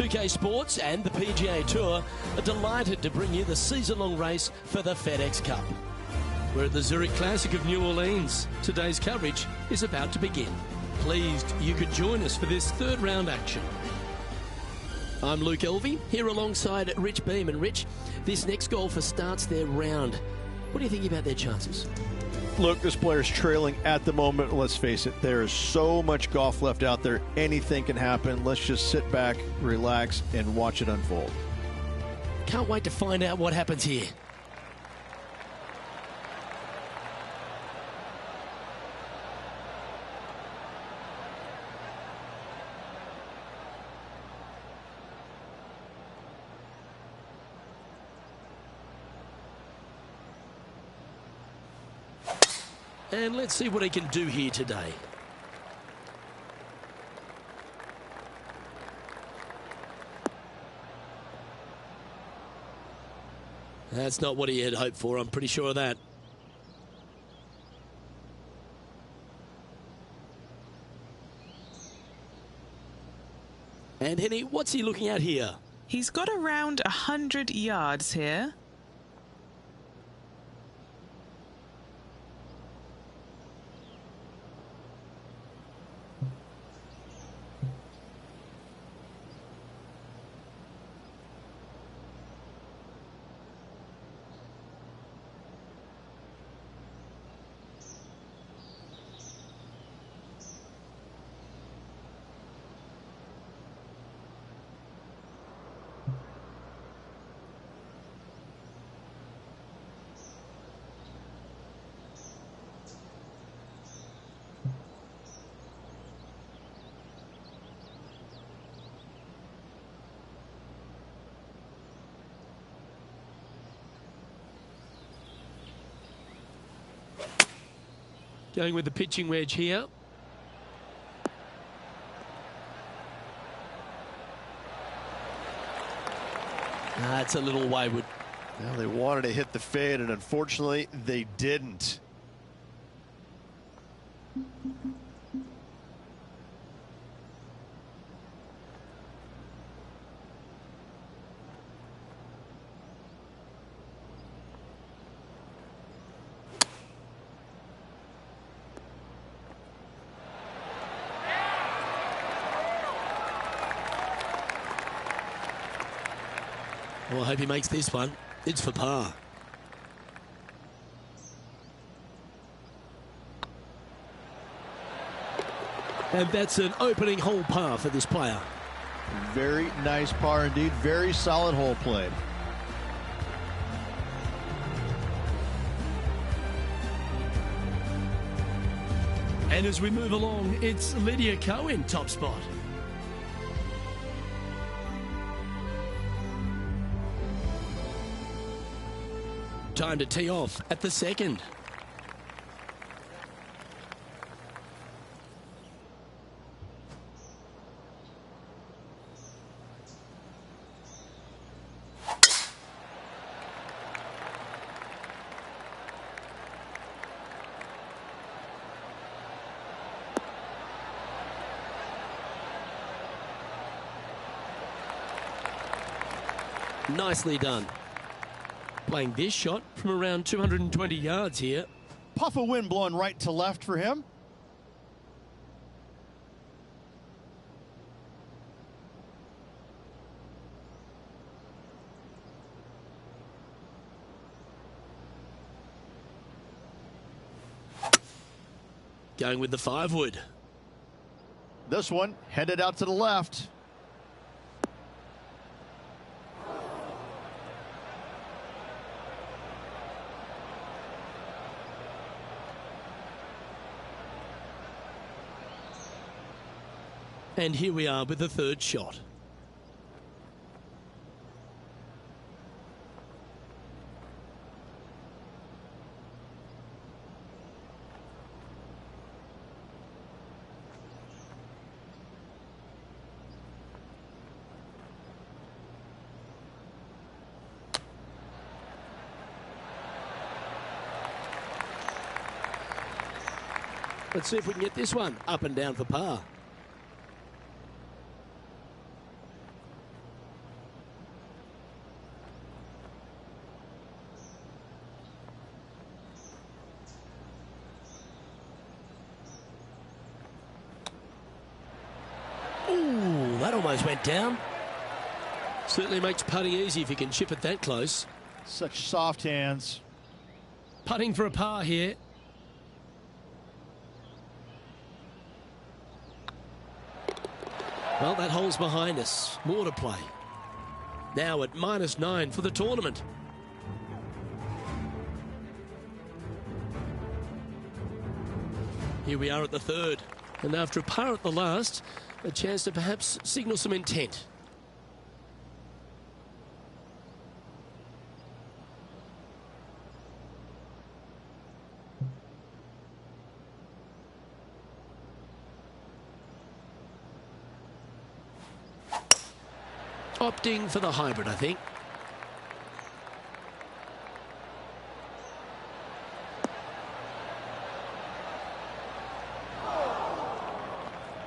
2K Sports and the PGA Tour are delighted to bring you the season-long race for the FedEx Cup. We're at the Zurich Classic of New Orleans. Today's coverage is about to begin. Pleased you could join us for this third round action. I'm Luke Elvey, here alongside Rich Beam. And Rich, this next golfer starts their round. What do you think about their chances? Look, this player's trailing at the moment. Let's face it, there is so much golf left out there. Anything can happen. Let's just sit back, relax, and watch it unfold. Can't wait to find out what happens here. And let's see what he can do here today. That's not what he had hoped for, I'm pretty sure of that. And Henny, what's he looking at here? He's got around 100 yards here. Going with the pitching wedge here. That's a little wayward. Well, they wanted to hit the fade, and unfortunately, they didn't. Well, I hope he makes this one. It's for par. And that's an opening hole par for this player. Very nice par indeed. Very solid hole played. And as we move along, it's Lydia Ko in top spot. Time to tee off at the second. Nicely done. Playing this shot from around 220 yards here. Puff of wind blowing right to left for him. Going with the 5-wood. This one headed out to the left. And here we are with the third shot. Let's see if we can get this one up and down for par. almost went down. Certainly makes putting easy if you can chip it that close. Such soft hands. Putting for a par here. Well, that hole's behind us. More to play. Now at -9 for the tournament. Here we are at the third. And after a par at the last, a chance to perhaps signal some intent. Opting for the hybrid, I think.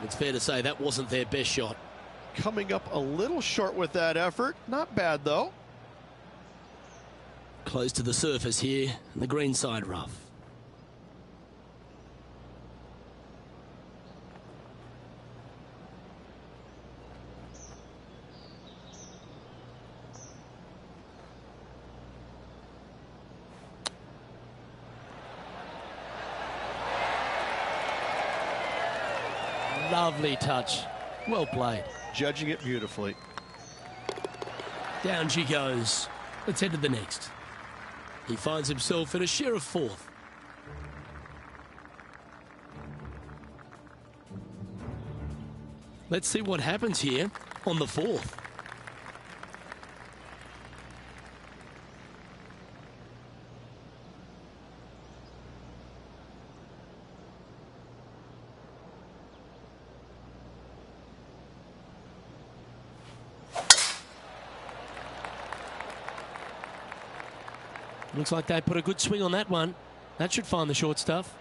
It's fair to say that wasn't their best shot. Coming up a little short with that effort. Not bad, though. Close to the surface here, the green side rough. Lovely touch. Well played. Judging it beautifully. Down she goes. Let's head to the next. He finds himself in a share of fourth. Let's see what happens here on the fourth. Looks like they put a good swing on that one. That should find the short stuff.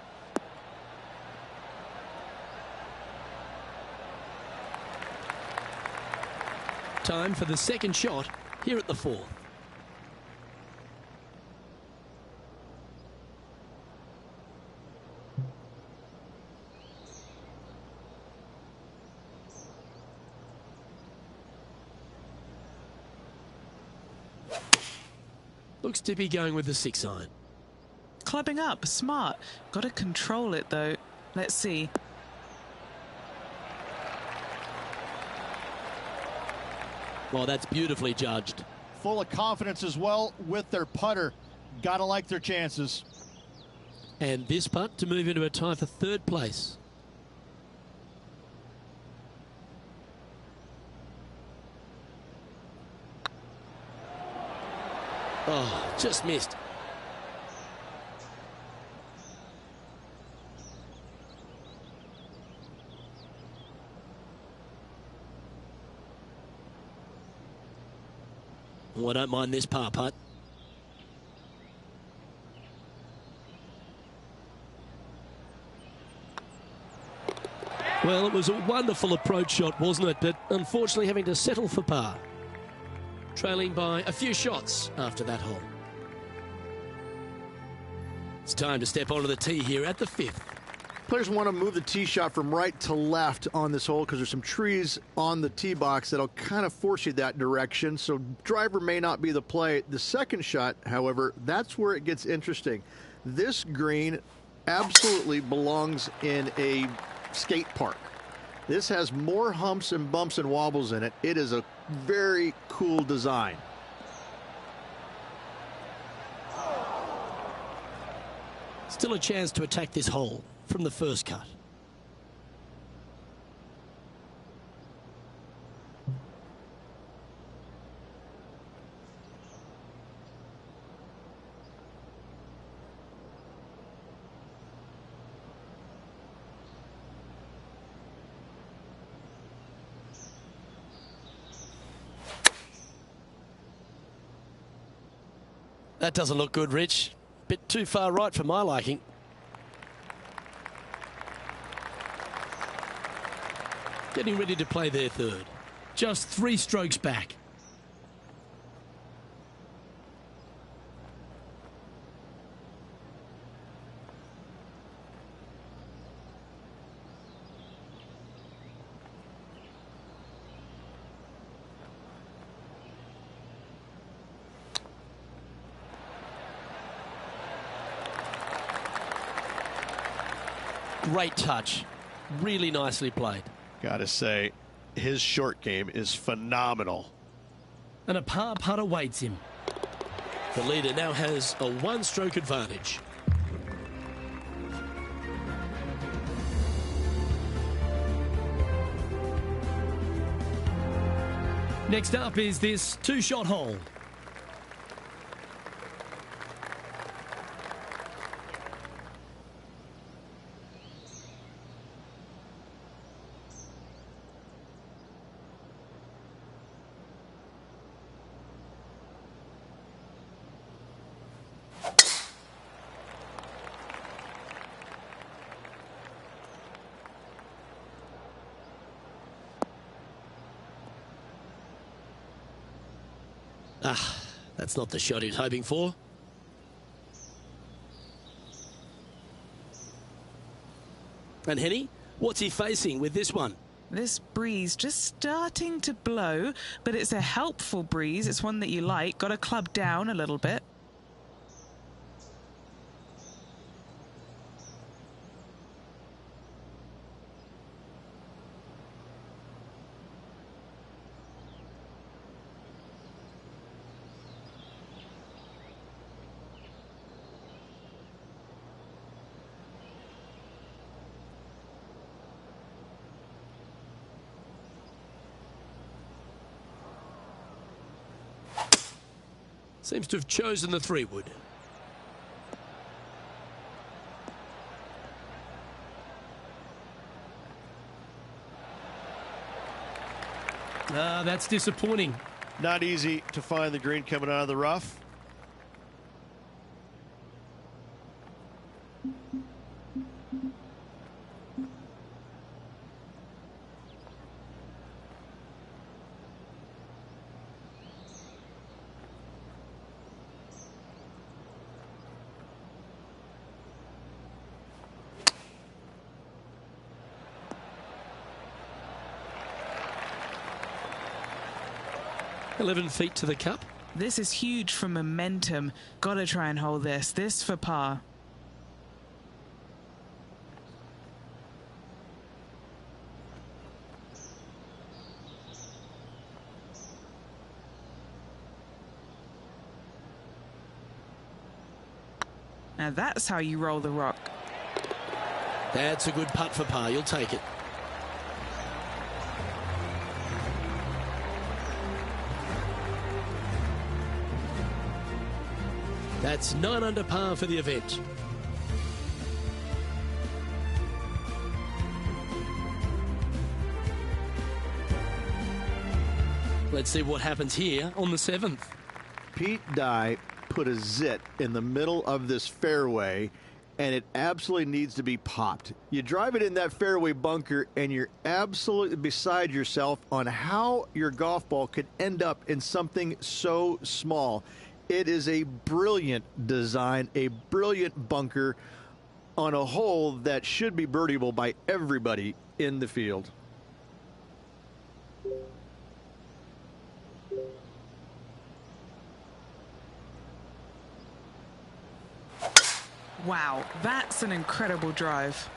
Time for the second shot here at the fourth. Looks to be going with the 6-iron. Clubbing up, smart. Got to control it though. Let's see. Well, that's beautifully judged. Full of confidence as well with their putter. Gotta like their chances. And this putt to move into a tie for third place. Oh, just missed. Oh, I don't mind this par putt. Well, it was a wonderful approach shot, wasn't it? But unfortunately having to settle for par. Trailing by a few shots after that hole. It's time to step onto the tee here at the fifth. Players want to move the tee shot from right to left on this hole because there's some trees on the tee box that'll kind of force you that direction, so driver may not be the play. The second shot, however, that's where it gets interesting. This green absolutely belongs in a skate park. This has more humps and bumps and wobbles in it. It is a very cool design. Still a chance to attack this hole from the first cut. That doesn't look good, Rich. Bit too far right for my liking. Getting ready to play their third. Just 3 strokes back. Great touch. Really nicely played. Gotta say, his short game is phenomenal. And a par putt awaits him. The leader now has a one-stroke advantage. Next up is this two-shot hole. That's not the shot he's hoping for. And Henny, what's he facing with this one? This breeze just starting to blow, but it's a helpful breeze. It's one that you like. Got to club down a little bit. Seems to have chosen the 3-wood. That's disappointing. Not easy to find the green coming out of the rough. $11 feet to the cup. This is huge for momentum. Got to try and hold this. This for par. Now that's how you roll the rock. That's a good putt for par. You'll take it. That's 9 under par for the event. Let's see what happens here on the 7th. Pete Dye put a zit in the middle of this fairway, and it absolutely needs to be popped. You drive it in that fairway bunker, and you're absolutely beside yourself on how your golf ball could end up in something so small. It is a brilliant design, a brilliant bunker on a hole that should be birdieable by everybody in the field. Wow, that's an incredible drive.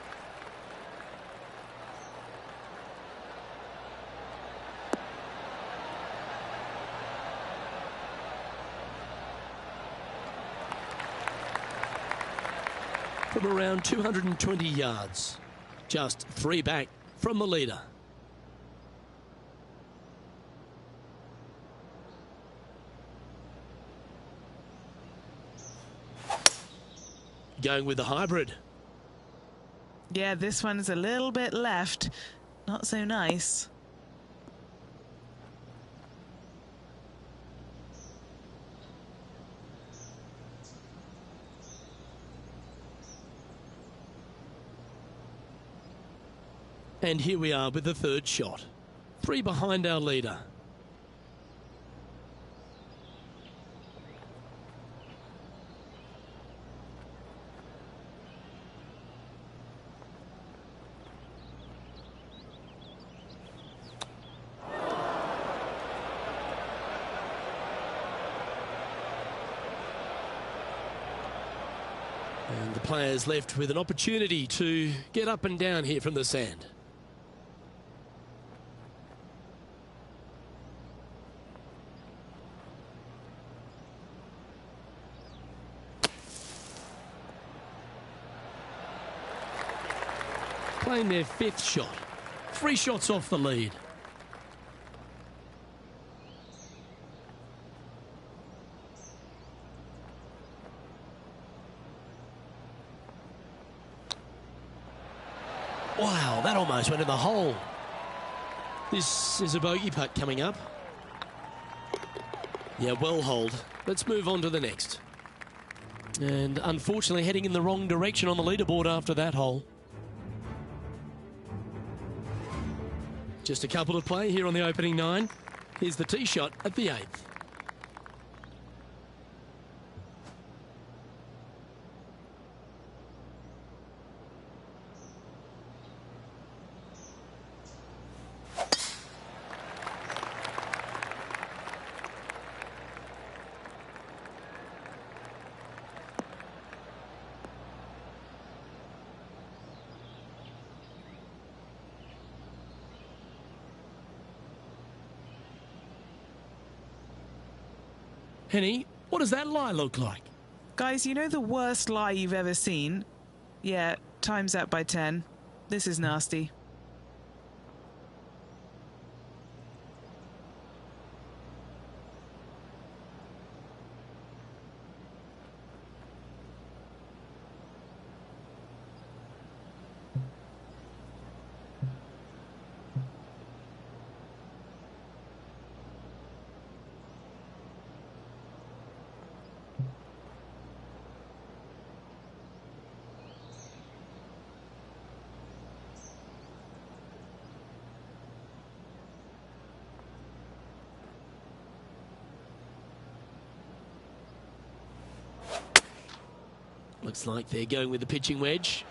From around 220 yards, just 3 back from the leader. Going with the hybrid. Yeah, this one's a little bit left. Not so nice. And here we are with the 3rd shot. 3 behind our leader. players left with an opportunity to get up and down here from the sand. Playing their 5th shot. 3 shots off the lead. Wow, that almost went in the hole. This is a bogey putt coming up. Yeah, well holed. Let's move on to the next. And unfortunately heading in the wrong direction on the leaderboard after that hole. Just a couple to play here on the opening 9. Here's the tee shot at the 8th. Henny, what does that lie look like? Guys, you know the worst lie you've ever seen? Yeah, times that by 10. This is nasty. Looks like they're going with the pitching wedge.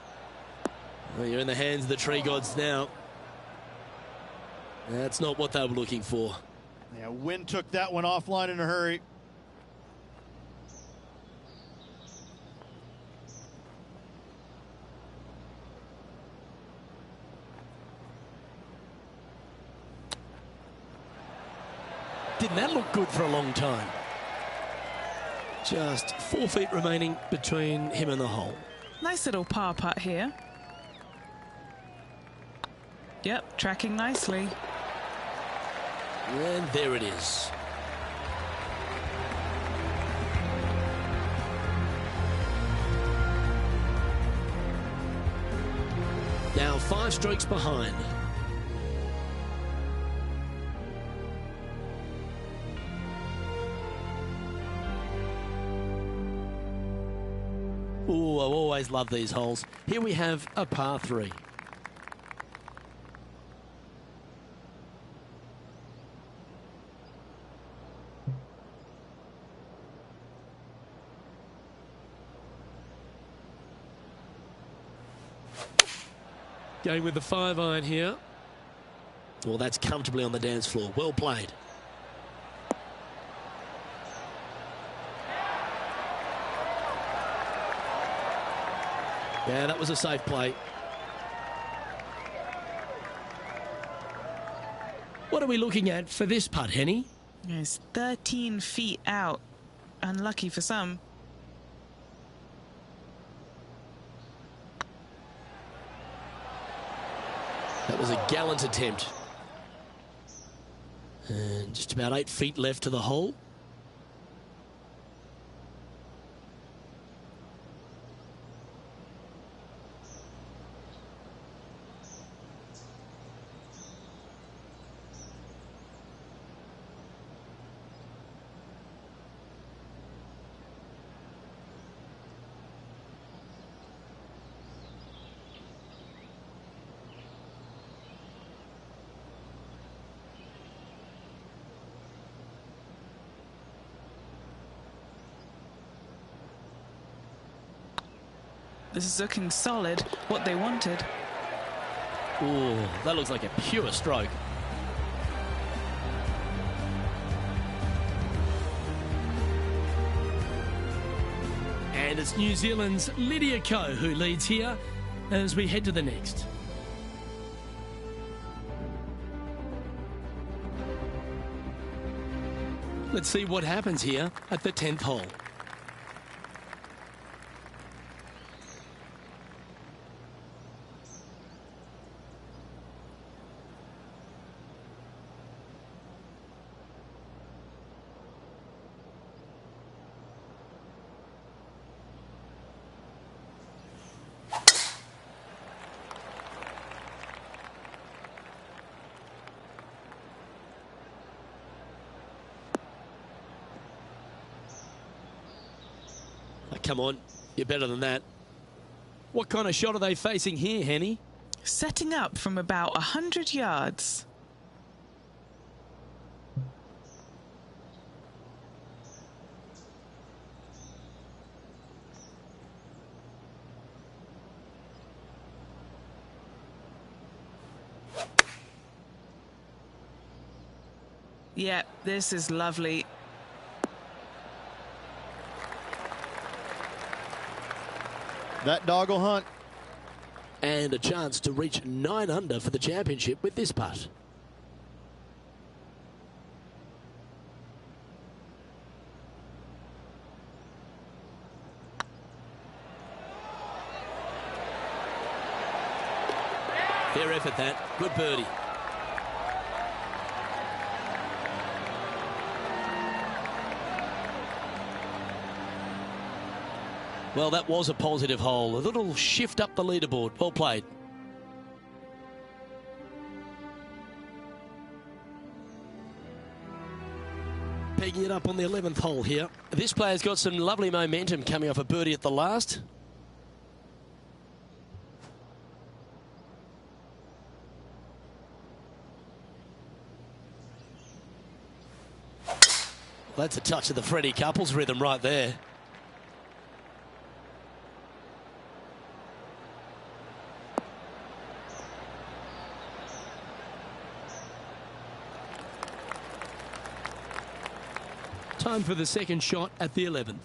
Well, you're in the hands of the tree gods now. That's not what they were looking for. Yeah, wind took that one offline in a hurry. Didn't that look good for a long time? Just 4 feet remaining between him and the hole. Nice little par putt here. Yep, tracking nicely. And there it is. Now 5 strokes behind. Ooh, I always love these holes. Here we have a par 3. Going with the 5-iron here. Well, that's comfortably on the dance floor. Well played. Yeah, that was a safe play. What are we looking at for this putt, Henny? It's 13 feet out. Unlucky for some. That was a gallant attempt. And just about 8 feet left to the hole. This is looking solid, what they wanted. Ooh, that looks like a pure stroke. And And it's New Zealand's Lydia Ko who leads here as we head to the next. Let's see what happens here at the 10th hole. Come on, you're better than that. What kind of shot are they facing here, Henny? Setting up from about 100 yards. Yeah, this is lovely. That dog will hunt. And a chance to reach 9 under for the championship with this putt. Fair effort that. Good birdie. Well, that was a positive hole. A little shift up the leaderboard. Well played. Pegging it up on the 11th hole here. This player's got some lovely momentum coming off a birdie at the last. That's a touch of the Freddie Couples rhythm right there. Time for the second shot at the 11th.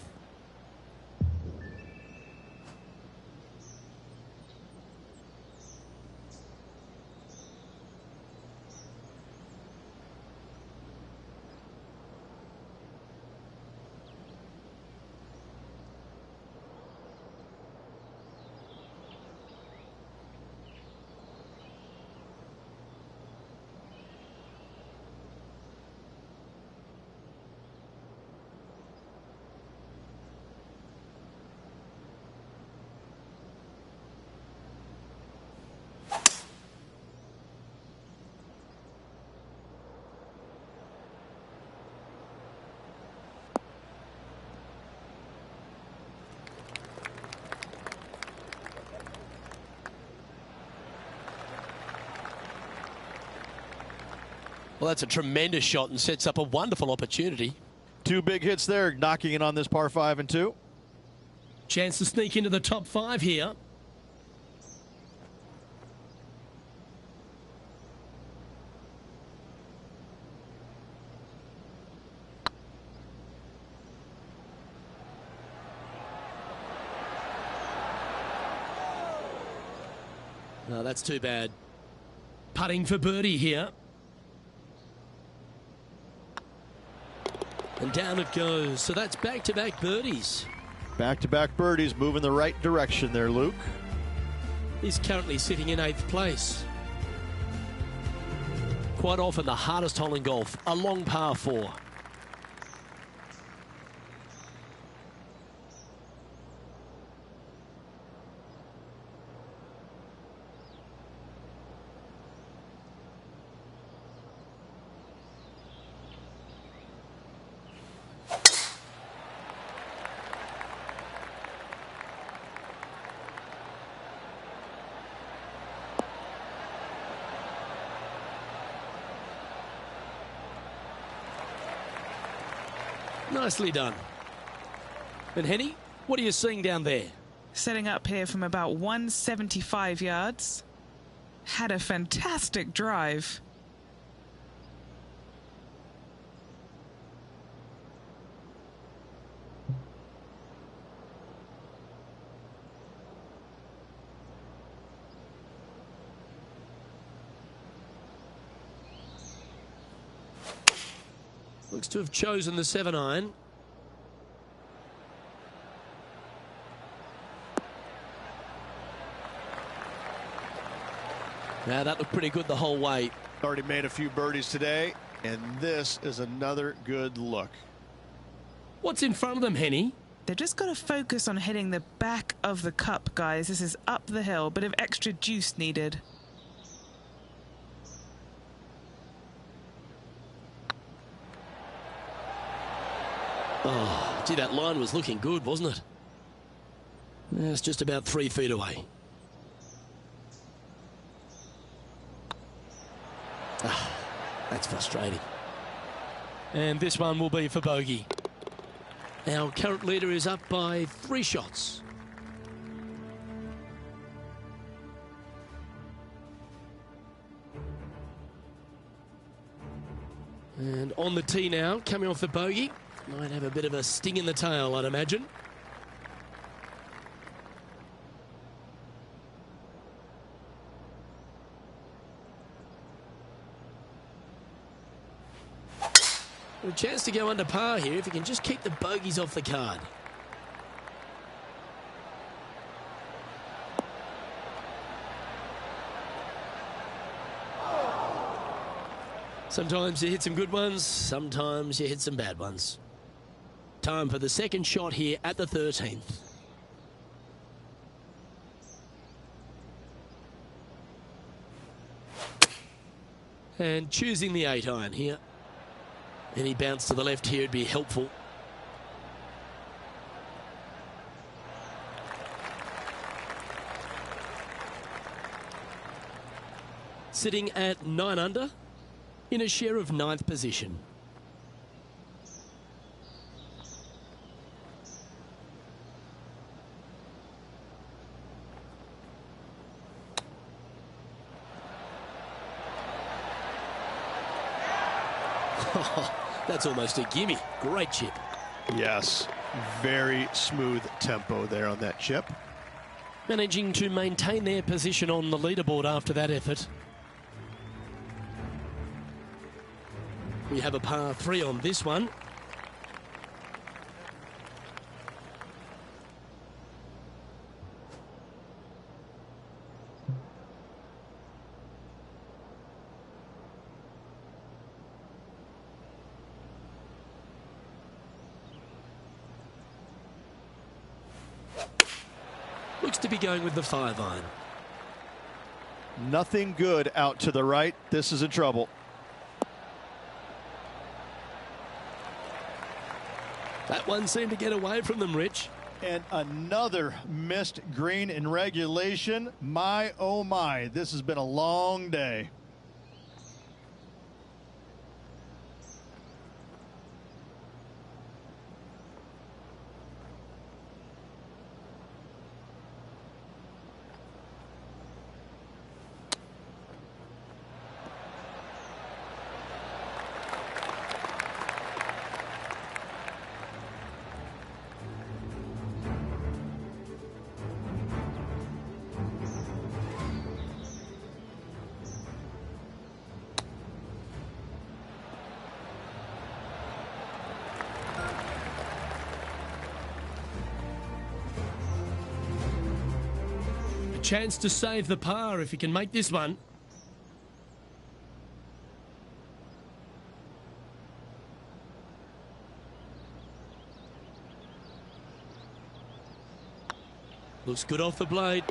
Well, that's a tremendous shot and sets up a wonderful opportunity. 2 big hits there, knocking it on this par 5 and 2. Chance to sneak into the top 5 here. No, that's too bad. Putting for birdie here. And down it goes. So that's back-to-back birdies. Back-to-back birdies, moving the right direction there, Luke. He's currently sitting in 8th place. Quite often the hardest hole in golf, a long par 4. Nicely done. And Henny, what are you seeing down there? Setting up here from about 175 yards. Had a fantastic drive. Looks to have chosen the 7-iron. Now that looked pretty good the whole way. Already made a few birdies today, and this is another good look. What's in front of them, Henny? They've just got to focus on hitting the back of the cup, guys. This is up the hill, bit of extra juice needed. Oh, gee, that line was looking good, wasn't it? Yeah, it's just about 3 feet away. Ah, that's frustrating. And this one will be for bogey. Our current leader is up by 3 shots. And on the tee now, coming off the bogey. Might have a bit of a sting in the tail, I'd imagine. A chance to go under par here if he can just keep the bogeys off the card. Sometimes you hit some good ones, sometimes you hit some bad ones. Time for the second shot here at the 13th. And choosing the 8-iron here. Any bounce to the left here would be helpful. Sitting at 9 under in a share of 9th position. That's almost a gimme. Great chip. Yes, very smooth tempo there on that chip. Managing to maintain their position on the leaderboard after that effort. We have a par 3 on this one. Looks to be going with the 5-iron. Nothing good out to the right. This is in trouble. That one seemed to get away from them, Rich. And another missed green in regulation. My, oh my, this has been a long day. Chance to save the par if he can make this one. Looks good off the blade.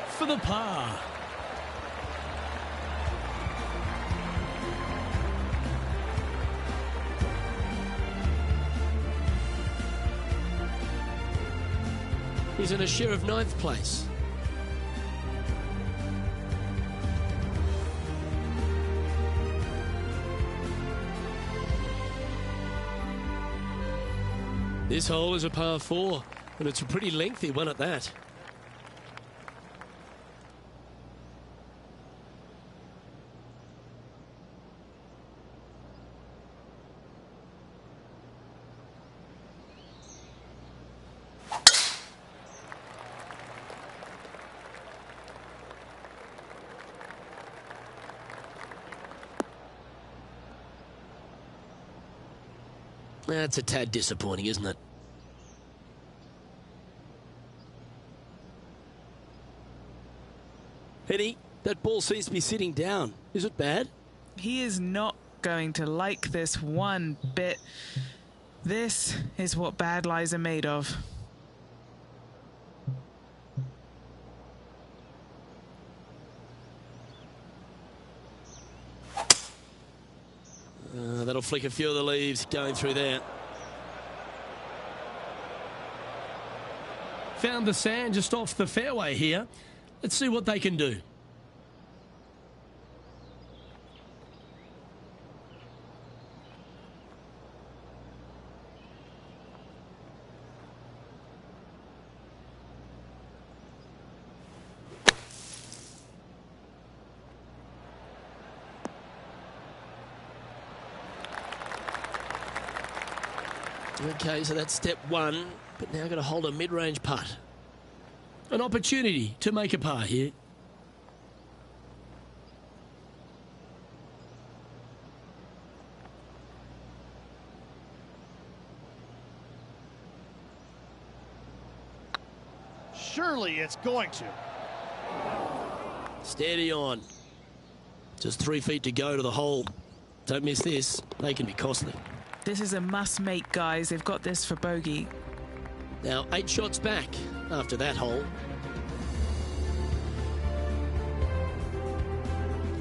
For the par. He's in a share of 9th place. This hole is a par 4, and it's a pretty lengthy one at that. That's a tad disappointing, isn't it? Eddie, that ball seems to be sitting down. Is it bad? He is not going to like this one bit. This is what bad lies are made of. That'll flick a few of the leaves going through there. Found the sand just off the fairway here. Let's see what they can do. Okay, so that's step one, but now got to hold a mid-range putt. An opportunity to make a par here. Surely it's going to. Steady on. Just 3 feet to go to the hole. Don't miss this. They can be costly. This is a must-make, guys. They've got this for bogey. Now 8 shots back after that hole.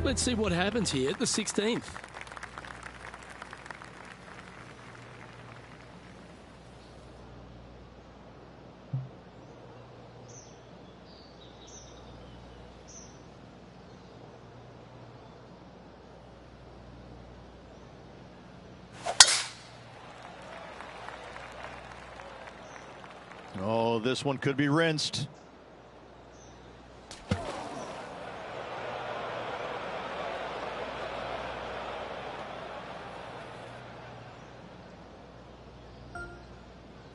Let's see what happens here at the 16th. Oh, this one could be rinsed.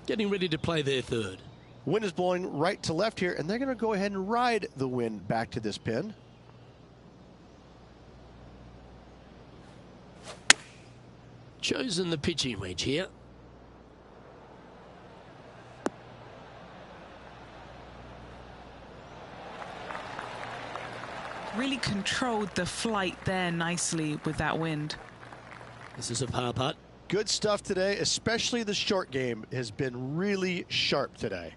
Getting ready to play their third. Wind is blowing right to left here, and they're going to go ahead and ride the wind back to this pin. Chosen the pitching wedge here. Really controlled the flight there nicely with that wind. This is a par putt. Good stuff today, especially the short game has been really sharp today.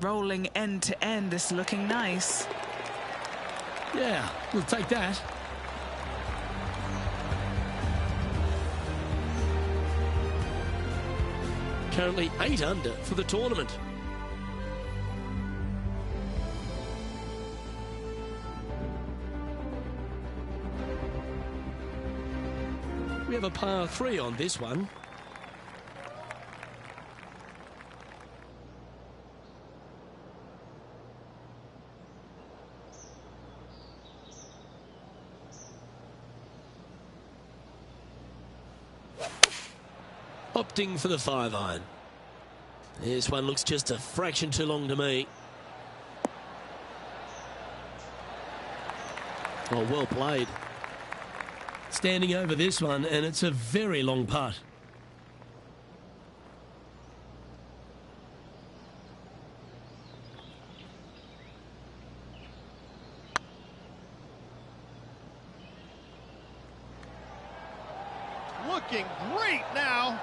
Rolling end to end, this looking nice. Yeah, we'll take that. Currently 8 under for the tournament. We have a par 3 on this one. Opting for the 5-iron. This one looks just a fraction too long to me. Oh, well played. Standing over this one, and it's a very long putt. Looking great now.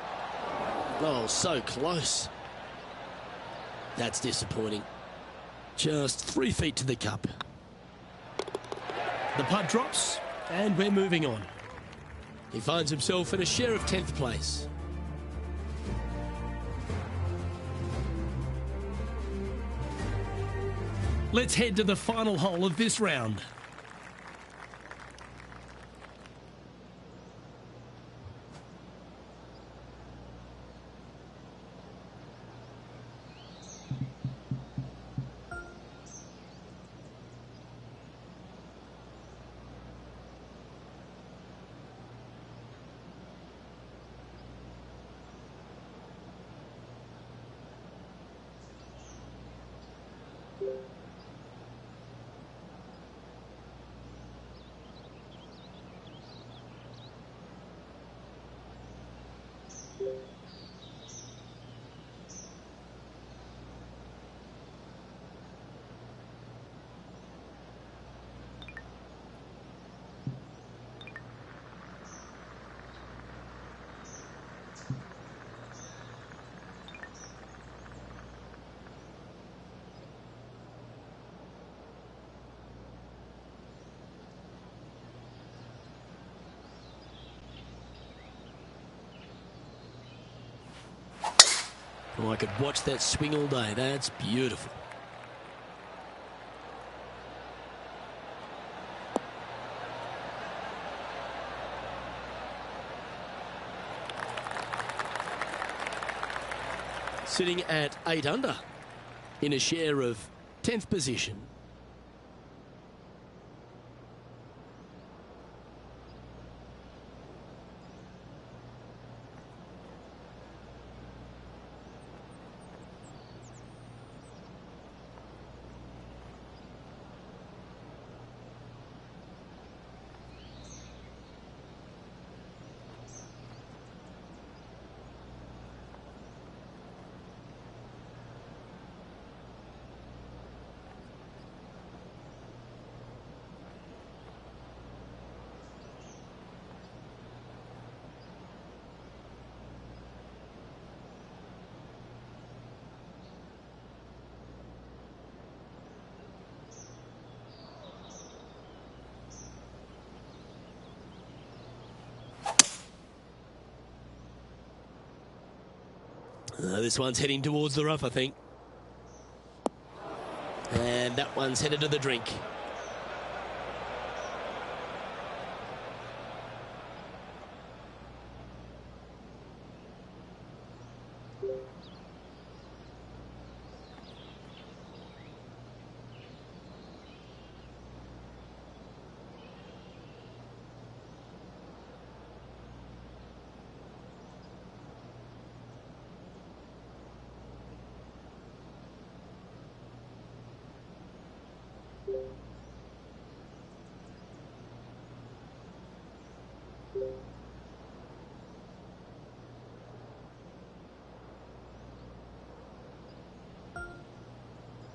Oh, so close. That's disappointing. Just 3 feet to the cup. The putt drops, and we're moving on. He finds himself in a share of 10th place. Let's head to the final hole of this round. Oh, I could watch that swing all day. That's beautiful. Sitting at 8 under in a share of 10th position. This one's heading towards the rough, I think. And that one's headed to the drink.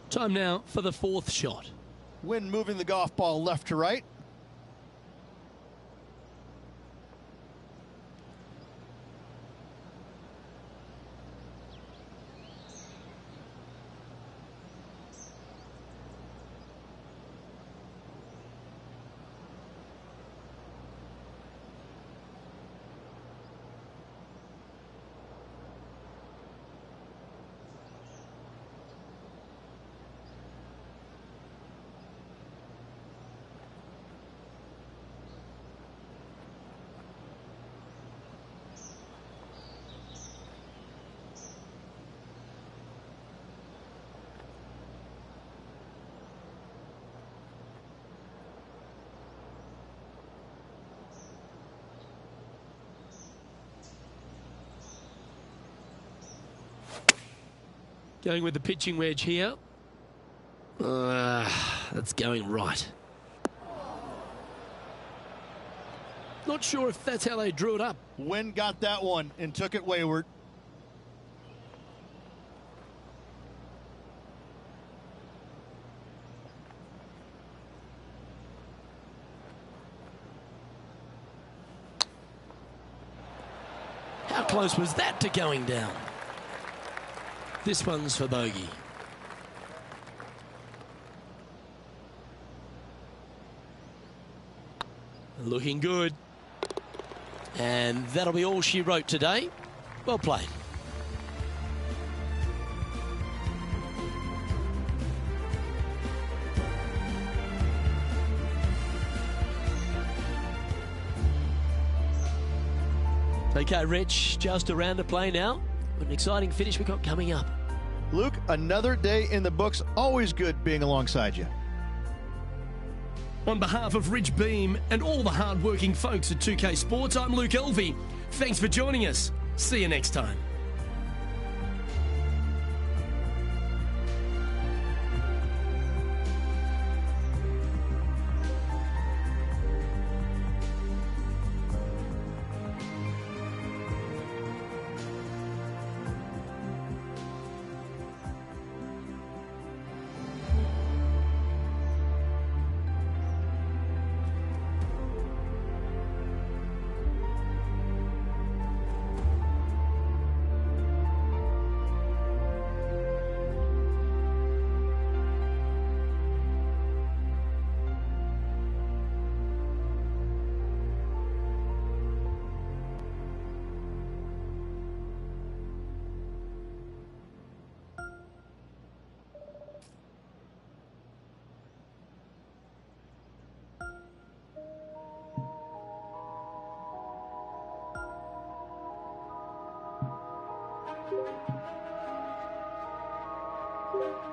Time now for the 4th shot. Wind moving the golf ball left to right. Going with the pitching wedge here. That's going right. Not sure if that's how they drew it up. Wind got that one and took it wayward. How close was that to going down? This one's for bogey. Looking good. And that'll be all she wrote today. Well played. Okay, Rich, just a round to play now. What an exciting finish we've got coming up. Luke, another day in the books. Always good being alongside you. On behalf of Rich Beam and all the hard-working folks at 2K Sports, I'm Luke Elvey. Thanks for joining us. See you next time. you.